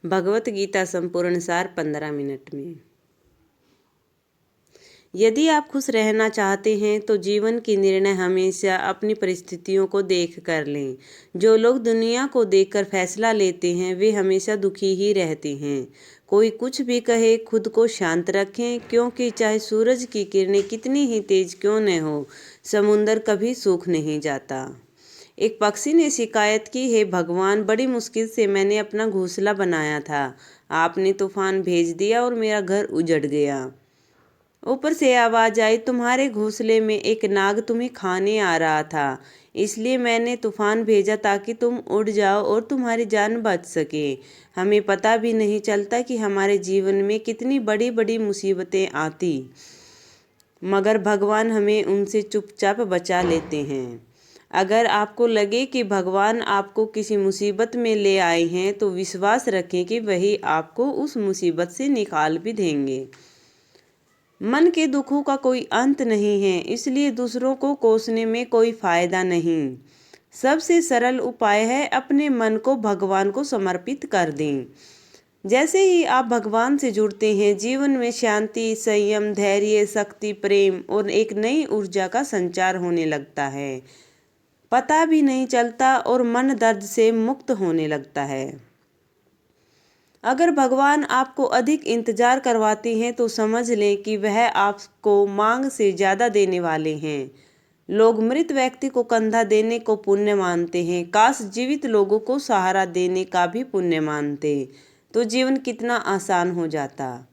भगवत गीता संपूर्ण सार 15 मिनट में। यदि आप खुश रहना चाहते हैं तो जीवन की निर्णय हमेशा अपनी परिस्थितियों को देख कर लें। जो लोग दुनिया को देखकर फैसला लेते हैं वे हमेशा दुखी ही रहते हैं। कोई कुछ भी कहे, खुद को शांत रखें, क्योंकि चाहे सूरज की किरणें कितनी ही तेज क्यों न हो, समुंदर कभी सूख नहीं जाता। एक पक्षी ने शिकायत की, हे भगवान, बड़ी मुश्किल से मैंने अपना घोंसला बनाया था, आपने तूफान भेज दिया और मेरा घर उजड़ गया। ऊपर से आवाज आई, तुम्हारे घोंसले में एक नाग तुम्हें खाने आ रहा था, इसलिए मैंने तूफान भेजा ताकि तुम उड़ जाओ और तुम्हारी जान बच सके। हमें पता भी नहीं चलता कि हमारे जीवन में कितनी बड़ी बड़ी मुसीबतें आती, मगर भगवान हमें उनसे चुपचाप बचा लेते हैं। अगर आपको लगे कि भगवान आपको किसी मुसीबत में ले आए हैं तो विश्वास रखें कि वही आपको उस मुसीबत से निकाल भी देंगे। मन के दुखों का कोई अंत नहीं है, इसलिए दूसरों को कोसने में कोई फायदा नहीं। सबसे सरल उपाय है अपने मन को भगवान को समर्पित कर दें। जैसे ही आप भगवान से जुड़ते हैं, जीवन में शांति, संयम, धैर्य, शक्ति, प्रेम और एक नई ऊर्जा का संचार होने लगता है। पता भी नहीं चलता और मन दर्द से मुक्त होने लगता है। अगर भगवान आपको अधिक इंतजार करवाते हैं तो समझ लें कि वह आपको मांग से ज़्यादा देने वाले हैं। लोग मृत व्यक्ति को कंधा देने को पुण्य मानते हैं, काश जीवित लोगों को सहारा देने का भी पुण्य मानते तो जीवन कितना आसान हो जाता।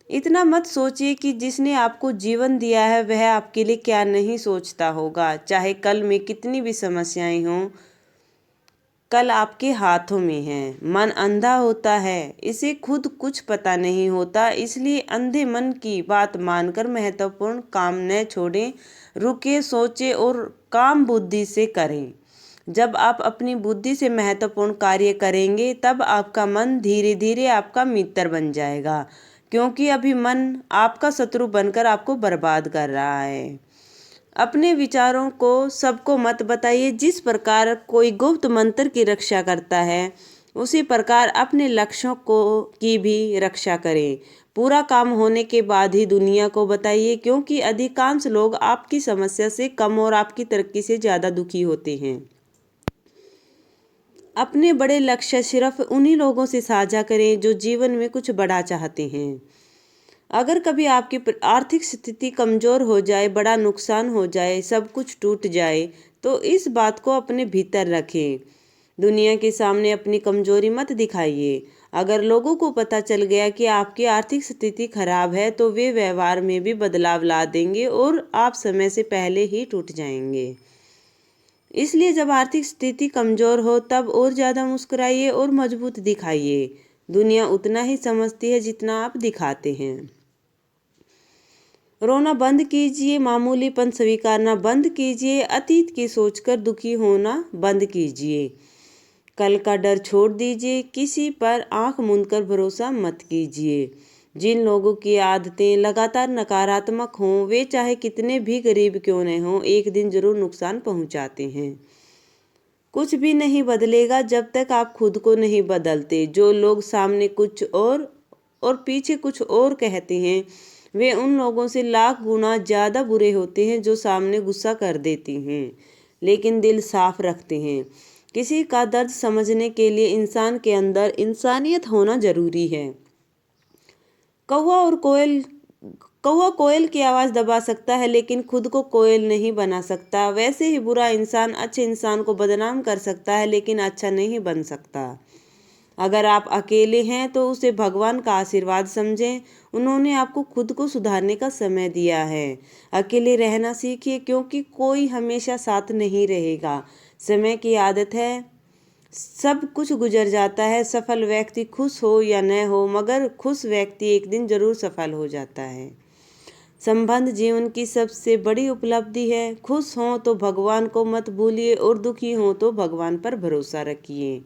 इतना मत सोचिए कि जिसने आपको जीवन दिया है वह आपके लिए क्या नहीं सोचता होगा। चाहे कल में कितनी भी समस्याएं हों, कल आपके हाथों में है। मन अंधा होता है, इसे खुद कुछ पता नहीं होता, इसलिए अंधे मन की बात मानकर महत्वपूर्ण काम न छोड़ें। रुके, सोचे और काम बुद्धि से करें। जब आप अपनी बुद्धि से महत्वपूर्ण कार्य करेंगे तब आपका मन धीरे धीरे आपका मित्र बन जाएगा, क्योंकि अभी मन आपका शत्रु बनकर आपको बर्बाद कर रहा है। अपने विचारों को सबको मत बताइए। जिस प्रकार कोई गुप्त मंत्र की रक्षा करता है, उसी प्रकार अपने लक्ष्यों की भी रक्षा करें। पूरा काम होने के बाद ही दुनिया को बताइए, क्योंकि अधिकांश लोग आपकी समस्या से कम और आपकी तरक्की से ज़्यादा दुखी होते हैं। अपने बड़े लक्ष्य सिर्फ उन्हीं लोगों से साझा करें जो जीवन में कुछ बड़ा चाहते हैं। अगर कभी आपकी आर्थिक स्थिति कमज़ोर हो जाए, बड़ा नुकसान हो जाए, सब कुछ टूट जाए, तो इस बात को अपने भीतर रखें। दुनिया के सामने अपनी कमजोरी मत दिखाइए। अगर लोगों को पता चल गया कि आपकी आर्थिक स्थिति खराब है तो वे व्यवहार में भी बदलाव ला देंगे और आप समय से पहले ही टूट जाएंगे। इसलिए जब आर्थिक स्थिति कमज़ोर हो तब और ज़्यादा मुस्कुराइए और मजबूत दिखाइए। दुनिया उतना ही समझती है जितना आप दिखाते हैं। रोना बंद कीजिए, मामूलीपन स्वीकारना बंद कीजिए, अतीत की सोचकर दुखी होना बंद कीजिए। कल का डर छोड़ दीजिए, किसी पर आंख मूंदकर भरोसा मत कीजिए। जिन लोगों की आदतें लगातार नकारात्मक हों, वे चाहे कितने भी गरीब क्यों न हों, एक दिन जरूर नुकसान पहुंचाते हैं। कुछ भी नहीं बदलेगा जब तक आप खुद को नहीं बदलते। जो लोग सामने कुछ और पीछे कुछ और कहते हैं, वे उन लोगों से लाख गुना ज़्यादा बुरे होते हैं जो सामने गुस्सा कर देते हैं लेकिन दिल साफ रखते हैं। किसी का दर्द समझने के लिए इंसान के अंदर इंसानियत होना जरूरी है। कौवा कोयल की आवाज़ दबा सकता है लेकिन खुद को कोयल नहीं बना सकता। वैसे ही बुरा इंसान अच्छे इंसान को बदनाम कर सकता है लेकिन अच्छा नहीं बन सकता। अगर आप अकेले हैं तो उसे भगवान का आशीर्वाद समझें। उन्होंने आपको खुद को सुधारने का समय दिया है। अकेले रहना सीखिए, क्योंकि कोई हमेशा साथ नहीं रहेगा। समय की आदत है, सब कुछ गुजर जाता है। सफल व्यक्ति खुश हो या न हो, मगर खुश व्यक्ति एक दिन जरूर सफल हो जाता है। संबंध जीवन की सबसे बड़ी उपलब्धि है। खुश हों तो भगवान को मत भूलिए और दुखी हों तो भगवान पर भरोसा रखिए।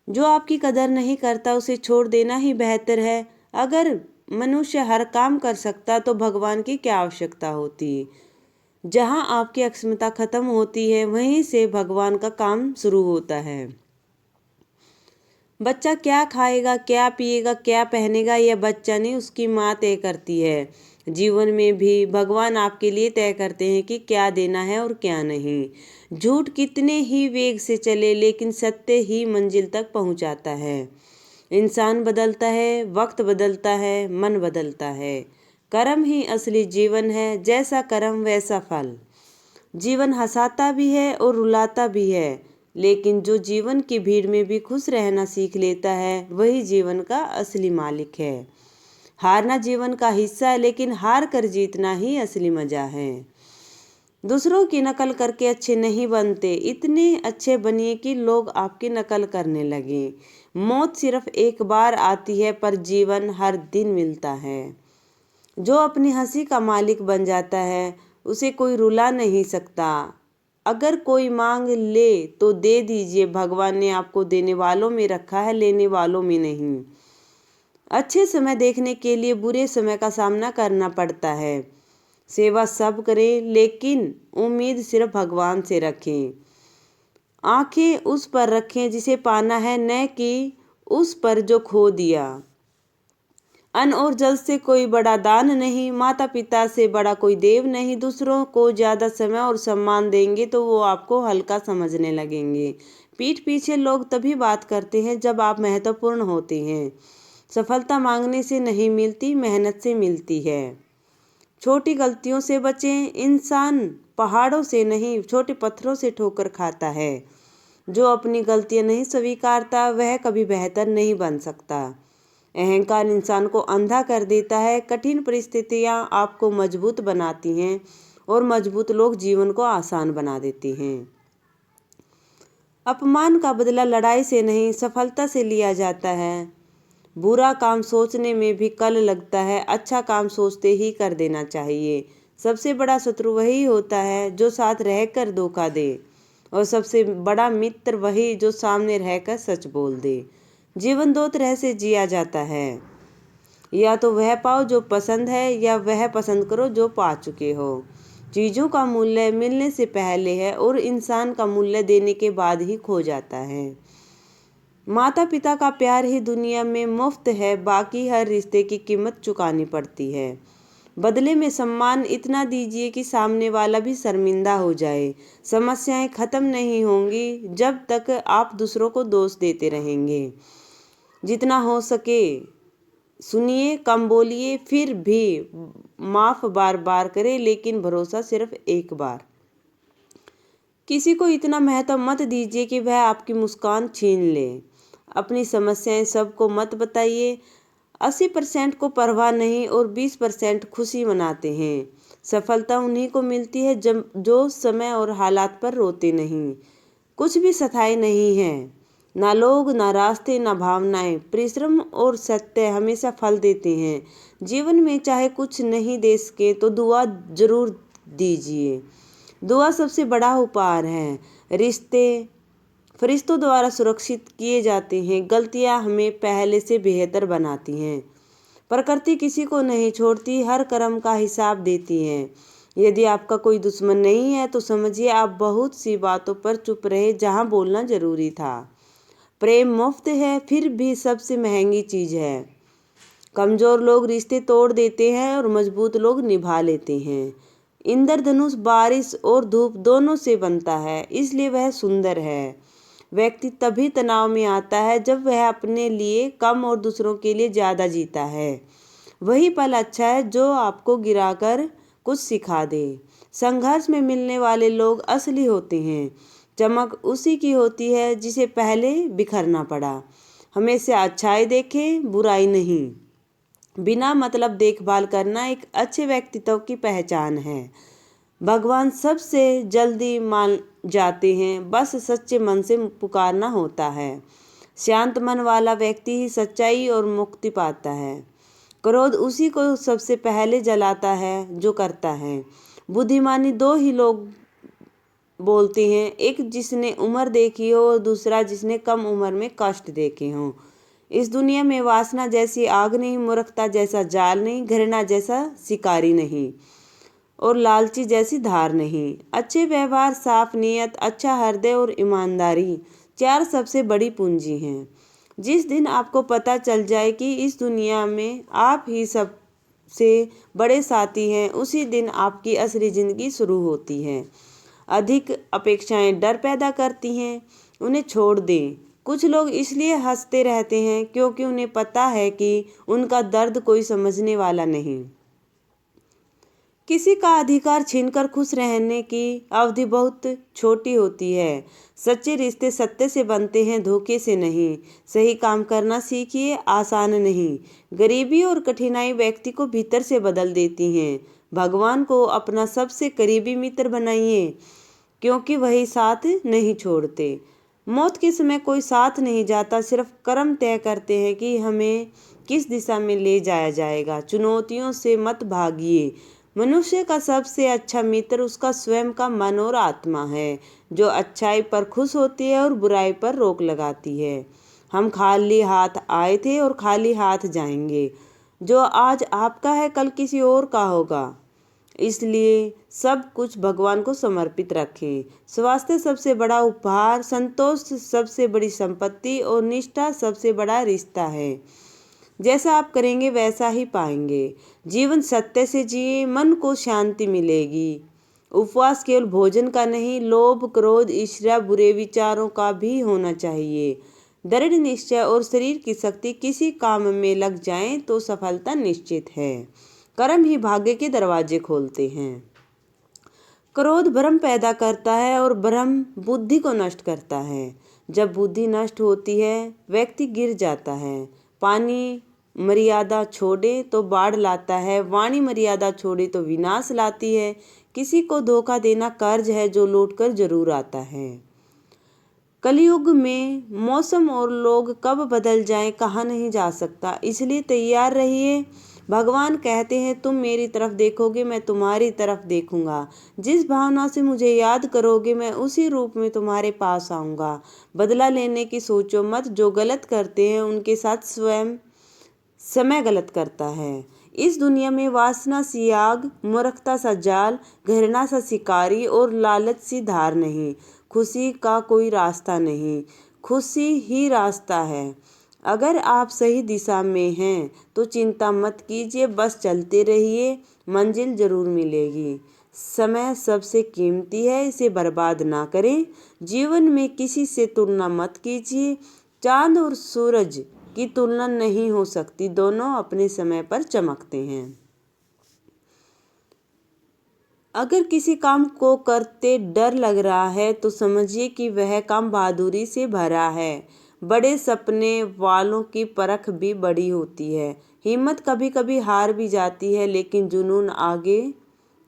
जो आपकी कदर नहीं करता उसे छोड़ देना ही बेहतर है। अगर मनुष्य हर काम कर सकता तो भगवान की क्या आवश्यकता होती। जहाँ आपकी अक्षमता खत्म होती है वहीं से भगवान का काम शुरू होता है। बच्चा क्या खाएगा, क्या पिएगा, क्या पहनेगा, यह बच्चा नहीं उसकी माँ तय करती है। जीवन में भी भगवान आपके लिए तय करते हैं कि क्या देना है और क्या नहीं। झूठ कितने ही वेग से चले लेकिन सत्य ही मंजिल तक पहुंचाता है। इंसान बदलता है, वक्त बदलता है, मन बदलता है। कर्म ही असली जीवन है, जैसा कर्म वैसा फल। जीवन हंसाता भी है और रुलाता भी है, लेकिन जो जीवन की भीड़ में भी खुश रहना सीख लेता है वही जीवन का असली मालिक है। हारना जीवन का हिस्सा है, लेकिन हार कर जीतना ही असली मजा है। दूसरों की नकल करके अच्छे नहीं बनते, इतने अच्छे बनिए कि लोग आपकी नकल करने लगे। मौत सिर्फ एक बार आती है, पर जीवन हर दिन मिलता है। जो अपनी हंसी का मालिक बन जाता है उसे कोई रुला नहीं सकता। अगर कोई मांग ले तो दे दीजिए, भगवान ने आपको देने वालों में रखा है, लेने वालों में नहीं। अच्छे समय देखने के लिए बुरे समय का सामना करना पड़ता है। सेवा सब करें, लेकिन उम्मीद सिर्फ भगवान से रखें। आंखें उस पर रखें जिसे पाना है, न कि उस पर जो खो दिया। अन्न और जल से कोई बड़ा दान नहीं, माता पिता से बड़ा कोई देव नहीं। दूसरों को ज़्यादा समय और सम्मान देंगे तो वो आपको हल्का समझने लगेंगे। पीठ पीछे लोग तभी बात करते हैं जब आप महत्वपूर्ण होते हैं। सफलता मांगने से नहीं मिलती, मेहनत से मिलती है। छोटी गलतियों से बचें, इंसान पहाड़ों से नहीं छोटे पत्थरों से ठोकर खाता है। जो अपनी गलतियां नहीं स्वीकारता वह कभी बेहतर नहीं बन सकता। अहंकार इंसान को अंधा कर देता है। कठिन परिस्थितियां आपको मजबूत बनाती हैं और मजबूत लोग जीवन को आसान बना देते हैं। अपमान का बदला लड़ाई से नहीं सफलता से लिया जाता है। बुरा काम सोचने में भी कल लगता है, अच्छा काम सोचते ही कर देना चाहिए। सबसे बड़ा शत्रु वही होता है जो साथ रहकर धोखा दे, और सबसे बड़ा मित्र वही जो सामने रहकर सच बोल दे। जीवन दो तरह से जिया जाता है, या तो वह पाओ जो पसंद है, या वह पसंद करो जो पा चुके हो। चीज़ों का मूल्य मिलने से पहले है और इंसान का मूल्य देने के बाद ही खो जाता है। माता पिता का प्यार ही दुनिया में मुफ्त है, बाकी हर रिश्ते की कीमत चुकानी पड़ती है। बदले में सम्मान इतना दीजिए कि सामने वाला भी शर्मिंदा हो जाए। समस्याएं खत्म नहीं होंगी जब तक आप दूसरों को दोष देते रहेंगे। जितना हो सके सुनिए, कम बोलिए, फिर भी माफ़ बार बार करें, लेकिन भरोसा सिर्फ एक बार। किसी को इतना महत्व मत दीजिए कि वह आपकी मुस्कान छीन ले। अपनी समस्याएं सबको मत बताइए। 80% को परवाह नहीं और 20% खुशी मनाते हैं। सफलता उन्हीं को मिलती है जो समय और हालात पर रोते नहीं। कुछ भी स्थायी नहीं है, ना लोग, ना रास्ते, ना भावनाएं। परिश्रम और सत्य हमेशा फल देते हैं। जीवन में चाहे कुछ नहीं दे सके तो दुआ जरूर दीजिए। दुआ सबसे बड़ा उपहार है। रिश्ते फरिश्तों द्वारा सुरक्षित किए जाते हैं। गलतियां हमें पहले से बेहतर बनाती हैं। प्रकृति किसी को नहीं छोड़ती, हर कर्म का हिसाब देती है। यदि आपका कोई दुश्मन नहीं है तो समझिए आप बहुत सी बातों पर चुप रहे जहां बोलना जरूरी था। प्रेम मुफ्त है, फिर भी सबसे महंगी चीज है। कमजोर लोग रिश्ते तोड़ देते हैं और मजबूत लोग निभा लेते हैं। इंद्रधनुष बारिश और धूप दोनों से बनता है, इसलिए वह सुंदर है। व्यक्ति तभी तनाव में आता है जब वह अपने लिए कम और दूसरों के लिए ज़्यादा जीता है। वही पल अच्छा है जो आपको गिराकर कुछ सिखा दे। संघर्ष में मिलने वाले लोग असली होते हैं। चमक उसी की होती है जिसे पहले बिखरना पड़ा। हमेशा अच्छाई देखें, बुराई नहीं। बिना मतलब देखभाल करना एक अच्छे व्यक्तित्व की पहचान है। भगवान सबसे जल्दी मान जाते हैं, बस सच्चे मन से पुकारना होता है। शांत मन वाला व्यक्ति ही सच्चाई और मुक्ति पाता है। क्रोध उसी को सबसे पहले जलाता है जो करता है। बुद्धिमानी दो ही लोग बोलते हैं, एक जिसने उम्र देखी हो और दूसरा जिसने कम उम्र में कष्ट देखे हों। इस दुनिया में वासना जैसी आग नहीं, मूर्खता जैसा जाल नहीं, घृणा जैसा शिकारी नहीं और लालची जैसी धार नहीं। अच्छे व्यवहार, साफ नीयत, अच्छा हृदय और ईमानदारी 4 सबसे बड़ी पूंजी हैं। जिस दिन आपको पता चल जाए कि इस दुनिया में आप ही सबसे बड़े साथी हैं, उसी दिन आपकी असली ज़िंदगी शुरू होती है। अधिक अपेक्षाएं डर पैदा करती हैं, उन्हें छोड़ दें। कुछ लोग इसलिए हंसते रहते हैं क्योंकि उन्हें पता है कि उनका दर्द कोई समझने वाला नहीं। किसी का अधिकार छीनकर खुश रहने की अवधि बहुत छोटी होती है। सच्चे रिश्ते सत्य से बनते हैं, धोखे से नहीं। सही काम करना सीखिए, आसान नहीं। गरीबी और कठिनाई व्यक्ति को भीतर से बदल देती हैं। भगवान को अपना सबसे करीबी मित्र बनाइए, क्योंकि वही साथ नहीं छोड़ते। मौत के समय कोई साथ नहीं जाता, सिर्फ कर्म तय करते हैं कि हमें किस दिशा में ले जाया जाएगा। चुनौतियों से मत भागिए। मनुष्य का सबसे अच्छा मित्र उसका स्वयं का मन और आत्मा है, जो अच्छाई पर खुश होती है और बुराई पर रोक लगाती है। हम खाली हाथ आए थे और खाली हाथ जाएंगे। जो आज आपका है कल किसी और का होगा, इसलिए सब कुछ भगवान को समर्पित रखें। स्वास्थ्य सबसे बड़ा उपहार, संतोष सबसे बड़ी संपत्ति और निष्ठा सबसे बड़ा रिश्ता है। जैसा आप करेंगे वैसा ही पाएंगे। जीवन सत्य से जिए, मन को शांति मिलेगी। उपवास केवल भोजन का नहीं, लोभ, क्रोध, ईर्ष्या, बुरे विचारों का भी होना चाहिए। दृढ़ निश्चय और शरीर की शक्ति किसी काम में लग जाएं तो सफलता निश्चित है। कर्म ही भाग्य के दरवाजे खोलते हैं। क्रोध भ्रम पैदा करता है और भ्रम बुद्धि को नष्ट करता है। जब बुद्धि नष्ट होती है, व्यक्ति गिर जाता है। पानी मर्यादा छोड़े तो बाढ़ लाता है, वाणी मर्यादा छोड़े तो विनाश लाती है। किसी को धोखा देना कर्ज है जो लौट कर जरूर आता है। कलयुग में मौसम और लोग कब बदल जाएं कहा नहीं जा सकता, इसलिए तैयार रहिए। भगवान कहते हैं, तुम मेरी तरफ देखोगे, मैं तुम्हारी तरफ देखूंगा। जिस भावना से मुझे याद करोगे, मैं उसी रूप में तुम्हारे पास आऊंगा। बदला लेने की सोचो मत। जो गलत करते हैं उनके साथ स्वयं समय गलत करता है। इस दुनिया में वासना सी आग, मूर्खता सा जाल, घृणा सा शिकारी और लालच सी धार नहीं। खुशी का कोई रास्ता नहीं, खुशी ही रास्ता है। अगर आप सही दिशा में हैं तो चिंता मत कीजिए, बस चलते रहिए, मंजिल जरूर मिलेगी। समय सबसे कीमती है, इसे बर्बाद ना करें। जीवन में किसी से तुलना मत कीजिए। चांद और सूरज की तुलना नहीं हो सकती, दोनों अपने समय पर चमकते हैं। अगर किसी काम को करते डर लग रहा है तो समझिए कि वह काम बहादुरी से भरा है। बड़े सपने वालों की परख भी बड़ी होती है। हिम्मत कभी कभी हार भी जाती है, लेकिन जुनून आगे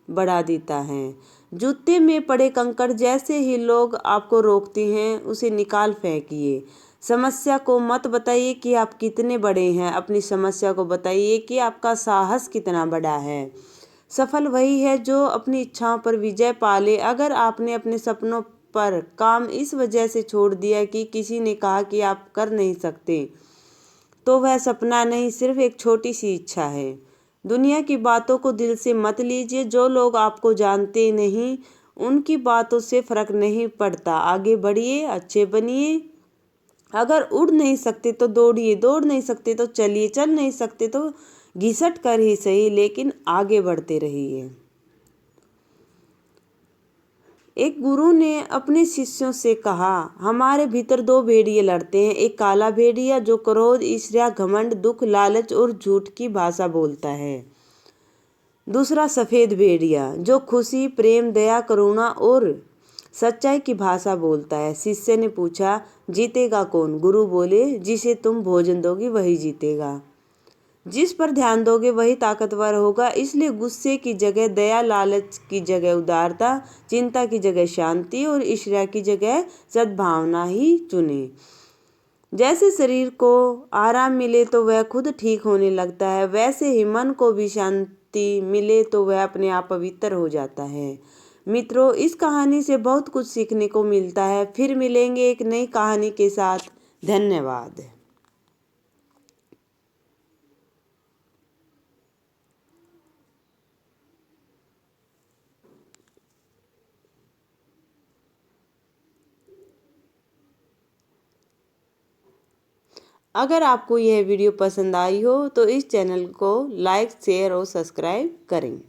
बढ़ा देता है। जूते में पड़े कंकड़ जैसे ही लोग आपको रोकते हैं, उसे निकाल फेंकिए। समस्या को मत बताइए कि आप कितने बड़े हैं, अपनी समस्या को बताइए कि आपका साहस कितना बड़ा है। सफल वही है जो अपनी इच्छाओं पर विजय पाले। अगर आपने अपने सपनों पर काम इस वजह से छोड़ दिया कि किसी ने कहा कि आप कर नहीं सकते, तो वह सपना नहीं, सिर्फ एक छोटी सी इच्छा है। दुनिया की बातों को दिल से मत लीजिए। जो लोग आपको जानते नहीं, उनकी बातों से फर्क नहीं पड़ता। आगे बढ़िए, अच्छे बनिए। अगर उड़ नहीं सकते तो दौड़िए, दौड़ नहीं सकते तो चलिए, चल नहीं सकते तो घिसट कर ही सही, लेकिन आगे बढ़ते रहिए। एक गुरु ने अपने शिष्यों से कहा, हमारे भीतर दो भेड़िए लड़ते हैं। एक काला भेड़िया जो क्रोध, ईर्ष्या, घमंड, दुख, लालच और झूठ की भाषा बोलता है। दूसरा सफेद भेड़िया जो खुशी, प्रेम, दया, करुणा और सच्चाई की भाषा बोलता है। शिष्य ने पूछा, जीतेगा कौन? गुरु बोले, जिसे तुम भोजन दोगे वही जीतेगा। जिस पर ध्यान दोगे वही ताकतवर होगा। इसलिए गुस्से की जगह दया, लालच की जगह उदारता, चिंता की जगह शांति और ईर्ष्या की जगह सद्भावना ही चुने। जैसे शरीर को आराम मिले तो वह खुद ठीक होने लगता है, वैसे ही मन को भी शांति मिले तो वह अपने आप पवित्र हो जाता है। मित्रों, इस कहानी से बहुत कुछ सीखने को मिलता है। फिर मिलेंगे एक नई कहानी के साथ। धन्यवाद। अगर आपको यह वीडियो पसंद आई हो तो इस चैनल को लाइक, शेयर और सब्सक्राइब करें।